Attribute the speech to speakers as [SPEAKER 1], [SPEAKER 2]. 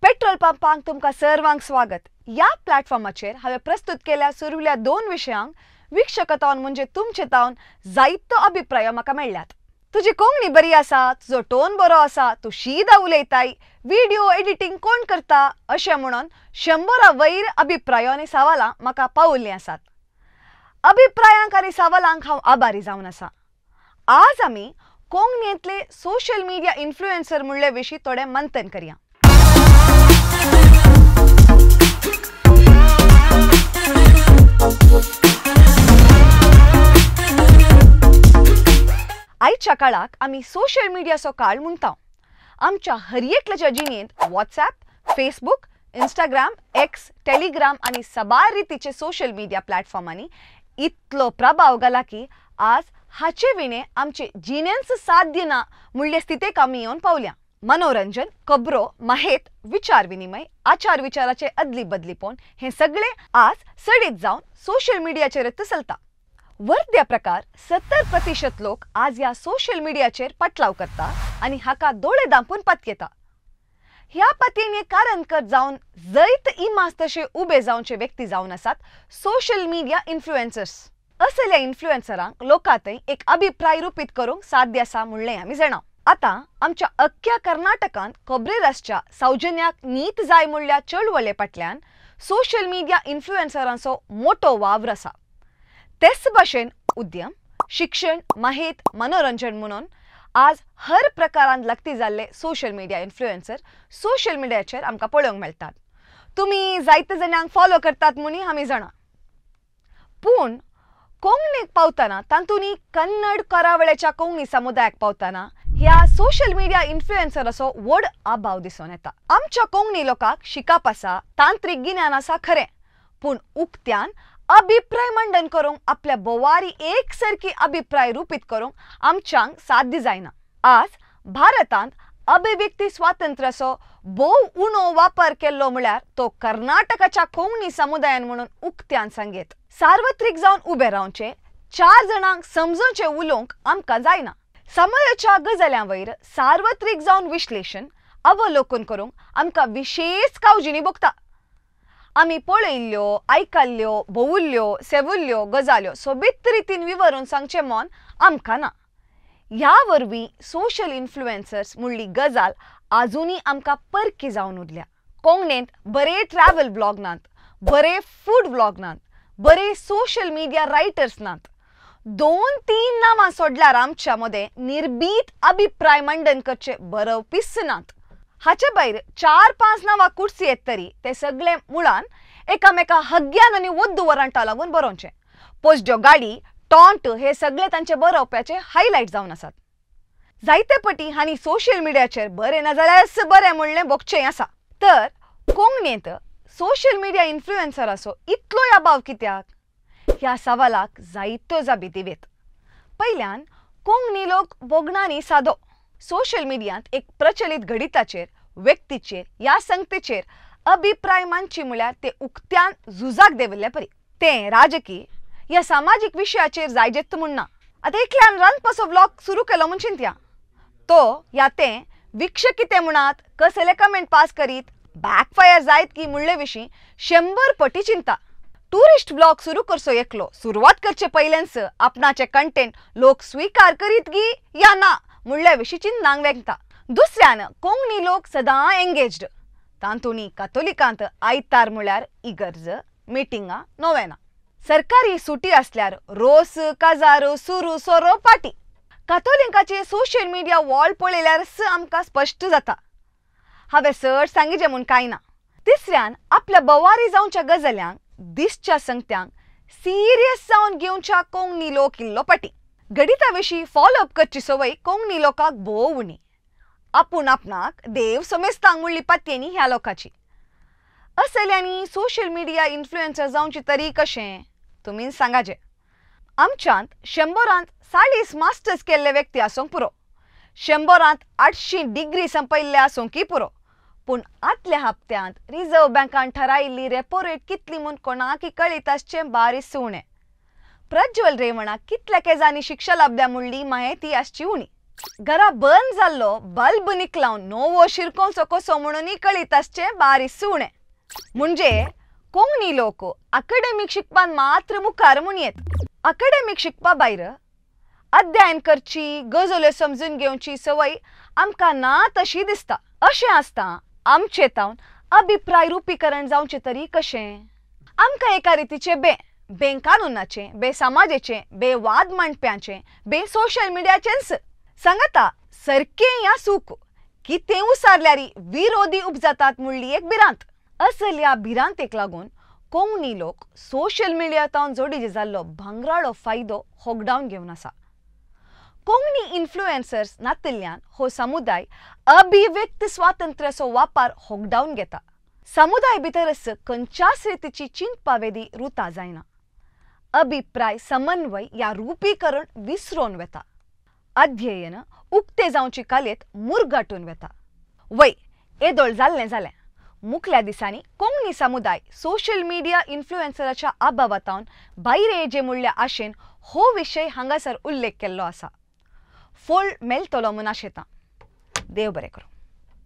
[SPEAKER 1] Petrol पंपांक तुमका सर्वांक स्वागत। या प्लॅटफॉर्माचेर हांवें प्रस्तुत केल्या सुरविल्या दोन विशयांक वीक्षकतावन म्हणजे तुमचे तावन जायतो अभिप्राय म्हाका मेळ्ळ्यात। तुजी कोंकणी बरी आसा, तुजो टोन बरो आसा, तूं शीदा उलयताय, व्हिडिओ एडिटिंग कोण करता अशें म्हणून 100 वयर अभिप्राय आनी सवालां म्हाका पावुल्लीं आसात। अभिप्रायांक आनी सवालांक हांव आभारी जावन आसा। आज आमी कोंकणींतले सोशल मीडिया इन्फ्लुएन्सर म्हणले विशीं थोडें मंथन करया। आयच्या काळाक आमी सोशल मिडियाचो काळ म्हणटाव। आमच्या हर एकल्याच्या जिणेंत WhatsApp, Facebook, Instagram, x, Telegram आनी सबार रितीचे सोशल मिडिया प्लॅटफॉर्मांनी इतलो प्रभाव घाला की आज हाचे विणे आमचे जिणेंच साध्य ना म्हणले स्थितीक आमी येवन पावल्या। मनोरंजन, खबरो, माहेत, विचार विनिमय, आचार विचाराचे अदली बदलीपण हे सगळे आज सडीत जावन सोशल मिडियाचेरच चलता। वर्ध्या प्रकार 70% लोक आज या सोशल मिडियाचेर पटलाव करता आणि हाका दोळे दांपून पत्केता। ह्या पतीने कारण कर जावन जैत इमास तशे उबे जावचे व्यक्ती जावन आसात सोशल मीडिया इन्फ्लुएन्सर्स। असल्या इन्फ्लुएन्सरांक लोकांतय एक अभिप्राय रूपीत करूंक साध्य आसा म्हणलें आमी जाणाव। आता आमच्या अख्ख्या कर्नाटकांत खबरेरसच्या सौजन्याक नीत जाय म्हणल्या चळवळे फाटल्यान सोशल मीडिया इन्फ्लुएन्सरांचो मोठो वावर आसा। तेच भाशेन उद्यम, शिक्षण, माहेत, मनोरंजन म्हणून आज हर प्रकारांत लक्ती जाल्ले सोशल मीडिया इन्फ्लुएन्सर सोशल मिडियाचेर आमकां पळोवंक मेळटात। तुमी जायते जणांक फॉलो करतात म्हणून आमी जाणा, पूण कोंकणीक पावतना तांतूंनी कन्नड करावळेच्या कोंकणी समुदायाक पावतना ह्या सोशल मिडिया इन्फ्लुएन्सराचो व्हड अभाव दिसून येता। आमच्या कोंकणी लोकांक शिकप आसा, तांत्रीक गिन्यान आसा खरें, पूण उक्त्यान अभिप्राय मंडन करूंक आपल्या बोवारी एकसारकी अभिप्राय रूपीत करूंक आमच्यांक साध्य जायना। आज भारतांत अभिव्यक्ती स्वातंत्र्याचो भोव उणो वापर केल्लो म्हळ्यार तो कर्नाटकाच्या कोंकणी समुदायान म्हणून उक्त्यान सांगेत। सार्वत्रिक जावन उबे रावचे, 4 जणांक समजूनचे उलोवंक आमकां जायना। समयाच्या गजाल्यां वयर सार्वत्रिक जावन विश्लेषण, अवलोकन करूंक आमकां विशेष काळजीनी भोगता। आमी पळयल्ल्यो, आयकल्ल्यो, भोवुल्ल्यो, सेवुल्ल्यो गजाल्यो सोबीत रितीन विवरून सांगचे मोन आमकां ना। ह्या वरवीं सोशल इन्फ्लुएन्सर्स म्हणली गजाल आजुनी आमकां परकी जावन उरल्या। कोंकणींत बरे ट्रॅव्हल ब्लॉग नात, बरे फूड ब्लॉग नात, बरे सोशल मिडिया रायटर्स नात। 2-3 नांवां सोडल्यार आमच्या मदें निर्भीत अभिप्राय मंडन करचे बरोवपीच नात। हाचे भायर 4-5 नांवां कुर्सी तरी ते सगळे मुळान एकामेका हग्यान आनी वद्दू वरांटा लागून बरोवचे। पोस्ट्यो गाडी, टॉन्ट हे सगळे तांचे बरोवप्याचे हायलायट जावन आसात। जायते पटी हांनी सोशल मिडियाचेर बरें ना जाल्यार बरें म्हणलें भोगचें आसा। तर कोंकणींत सोशल मिडिया इन्फ्लुएन्सराचो इतलो अभाव कित्याक? ह्या सवालाक जायत्यो जापी दिवेत। पयल्यान कोंकणी लोक बोगणांनी सादो। सोशल मिडियांत एक प्रचलित घडिताचेर, व्यक्तीचेर या संगतीचेर अभिप्राय मांडची म्हळ्यार ते उक्त्यान झुजाक देविल्ले परी। ते राजकीय या सामाजीक विशयाचेर जायजेत म्हूण ना। आतां एकल्यान रांदपाचो व्लॉग सुरू केलो म्हूण चिंतया, तो या ते विक्षक कितें म्हणात, कसले कमेंट पास करीत, बॅकफायर जायत की म्हणले विशीं 100 पटी चिंता। टुरिस्ट ब्लॉग सुरू करचो एकलो, सुरवात करचे पयलेंच आपणाचे कंटेंट लोक स्वीकार करीत गी या ना म्हणले विशीं चिंतांक वेंगता। दुसऱ्यान कोंकणी लोक सदां एंगेज्ड, तांतूंनी कॅथोलिकांत आयतार म्हळ्यार इगर्ज, मिटिंगां, नोवेना। सरकारी सुटी आसल्यार रोस, काजार, सुरू, सोरो, पार्टी। कॅथोलिकांचे सोशल मिडिया वॉल पळयल्यारच आमकां स्पश्ट जाता। हांवें चड सांगिचें म्हूण कांय ना। तिसऱ्यान आपल्या बोवारी जावच्या गजाल्यांक, दिसच्या संगत्यांक सिरियस जावन घेवच्या कोंकणी लोक इल्लो पटी। गणिता विशीं फॉलोअप करची संवय कोंकणी लोकांक भोव उणी। आपूण आपणाक देव समेस्तांक म्हणली पत्येनी ह्या लोकांची। असल्यांनी सोशल मिडिया इन्फ्लुएन्सर जावची तरी कशें तुमी सांगाजे। आमच्यांत 100रांत 40 मास्टर्स केल्ले व्यक्ती आसूंक पुरो, 100रांत 800 डिग्री संपयल्ले आसूंकय पुरो, पूण आदल्या हप्त्यांत रिझर्व्ह बँकान ठरायिल्ली रेपो रेट कितली म्हूण कोणाकय कळीत आसचें बारीच उणें। प्रज्वल रेवणाक कितल्या केजांनी शिक्षा लाभल्या म्हणली माहिती आसची उणी। घरा बंद जाल्लो बल्ब निकलावन नवो शिरकोवचो कसो म्हणून कळीत आसचे बारीस सुणे. म्हणजे कोंकणी लोक अकॅडमीक शिकपान मात्र मुखार म्हूण येत. अकॅडमीक शिकपा भायर अध्ययन करची, गजाल्यो समजून घेवची सवय आमकां ना तशी दिसता. अशें आसता आमचे तावन अभिप्राय रुपीकरण जावचें तरी कशें? आमकां एका रितीचे बे कानुनाचे, बे समाजाचे, बे वाद मांडप्यांचे, बे सोशल मिडियाचेंच सांगता सरकें या सूख कितें उसारल्यारी विरोधी उपजातात म्हणली एक भिरांत. असल्या भिरांतेक लागून कोंकणी लोक सोशल मिडियातावन जोडिजे जाल्लो भांगराळो फायदो होगडावन घेवन आसा. कोंकणी इन्फ्लुएन्सर्स नातिल्ल्यान हो समुदाय अभिव्यक्त स्वातंत्र्याचो वापर होगडावन घेता. समुदाय भितरच खंयच्याच रितीची चिंतपावेदी रुता जायना. अभिप्राय समन्वय या रुपीकरण विसरोन वेता. अध्ययन उक्ते जावची कलेत मुरगाटून वेता. वय येदोळ जालें मुखल्या दिसांनी कोंकणी समुदाय सोशल मिडिया इन्फ्लुएन्सराच्या अभावातावन भायर येजे म्हणल्या आशेन हो विशय हांगासर उल्लेख केल्लो आसा. फोल मेळटलो म्हूण आशेतां. देव बरें करूं.